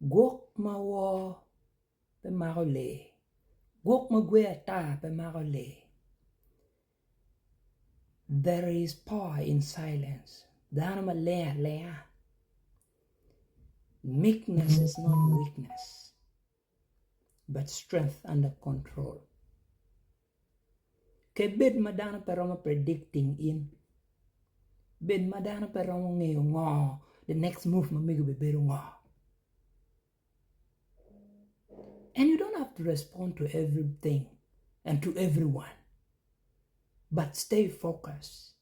Gwok ma wo be Mako le. Gwok ma Gweyo ta be Mako le. There is power in silence. Dana ma lea. Meekness is not weakness, but strength under control. Ke bed madana peroma predicting in. Bed madana peroma ngeo ngo. The next move mamigo be beru ngo. And you don't have to respond to everything and to everyone. But stay focused.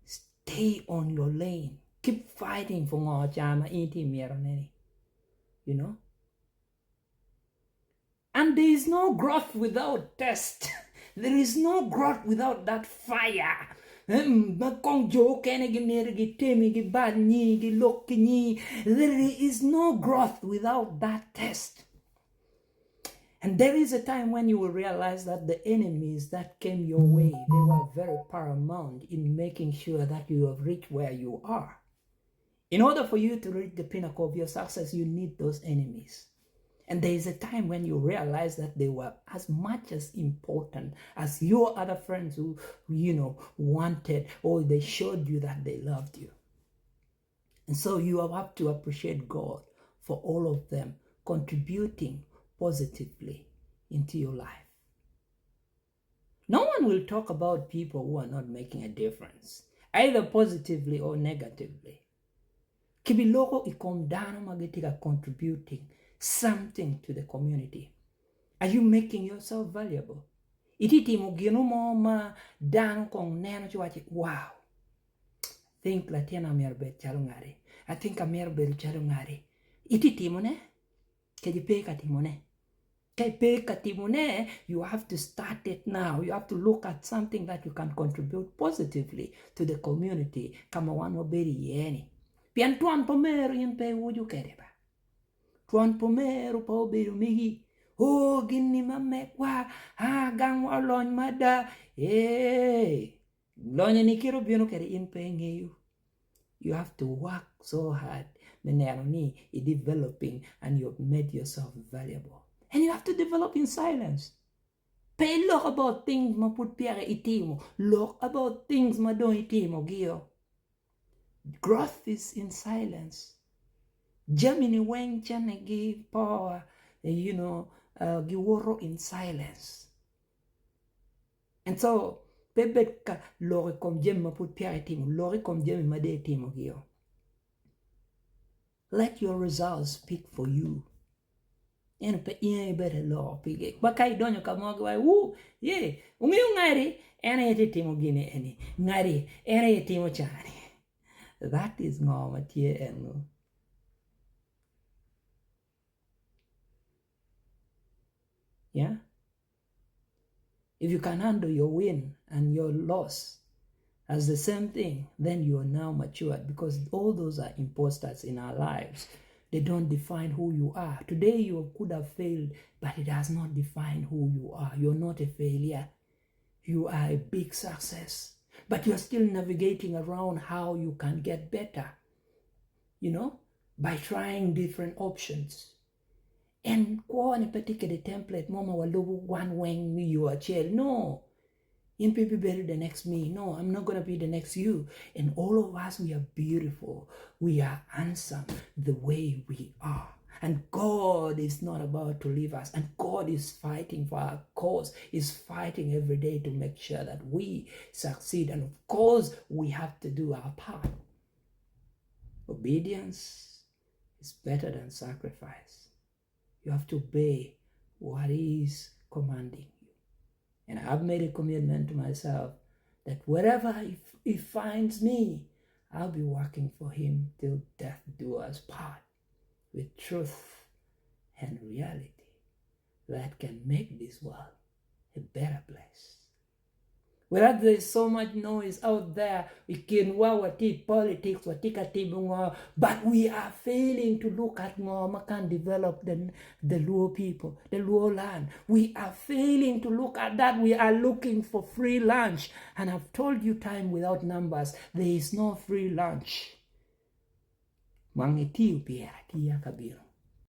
Stay on your lane. Keep fighting for ngo chama inti mironeni. You know? And there is no growth without test. There is no growth without that fire. There is no growth without that test. And there is a time when you will realize that the enemies that came your way, they were very paramount in making sure that you have reached where you are. In order for you to reach the pinnacle of your success, you need those enemies. And there is a time when you realize that they were as much as important as your other friends who, wanted, or they showed you that they loved you. And so you have to appreciate God for all of them contributing positively into your life. No one will talk about people who are not making a difference, either positively or negatively. Kibiloko ikomdana magitika contributing something to the community. Are you making yourself valuable? Ititi mugino moma dan kong neno chuachi wow. Think latiana merbe chalungari. I think a merbe chalungari. Ititi mone kejipeka timone. Kepeka timone, you have to start it now. You have to look at something that you can contribute positively to the community. Kama wano beri yeni. Pian Twon Omero yin pe Iwuju Kede ba. Twon Omero pa obedo migi. Oh, gini mamekwa. Gang walon mada. Hey. Lonya nikiro biono kere in pe ngeyu. You have to work so hard. Menero ni developing and you've made yourself valuable. And you have to develop in silence. Pay look about things ma put piare itimo. Look about things ma don itimo giyo. Growth is in silence. Germany went chane give power, giworo in silence. And so, pebeka lori kom jem ma put piare timo, lori kom jem ma de timo giyo. Let your results speak for you. And pe better law pig. Bakai donyo kamoga woo, ye, ngari, and I timo gine any, ngari, and I timo chani. That is normal here and yeah. If you can handle your win and your loss as the same thing, then you are now matured, because all those are imposters in our lives. They don't define who you are. Today you could have failed, but it does not define who you are. You're not a failure. You are a big success. But you're still navigating around how you can get better, by trying different options. And go on a particular template, mama walubu one wing me you are chill. No. You be better the next me. No, I'm not gonna be the next you. And all of us, we are beautiful. We are handsome the way we are. And God is not about to leave us. And God is fighting for our cause. He's fighting every day to make sure that we succeed. And of course, we have to do our part. Obedience is better than sacrifice. You have to obey what is commanding you. And I've made a commitment to myself that wherever he finds me, I'll be working for him till death do us part, with truth and reality that can make this world a better place. Whereas there is so much noise out there, we can wati politics, but we are failing to look at can develop the Luo people, the Luo land. We are failing to look at that. We are looking for free lunch. And I've told you time without numbers, there is no free lunch. Mangitiu pia tia kabiro.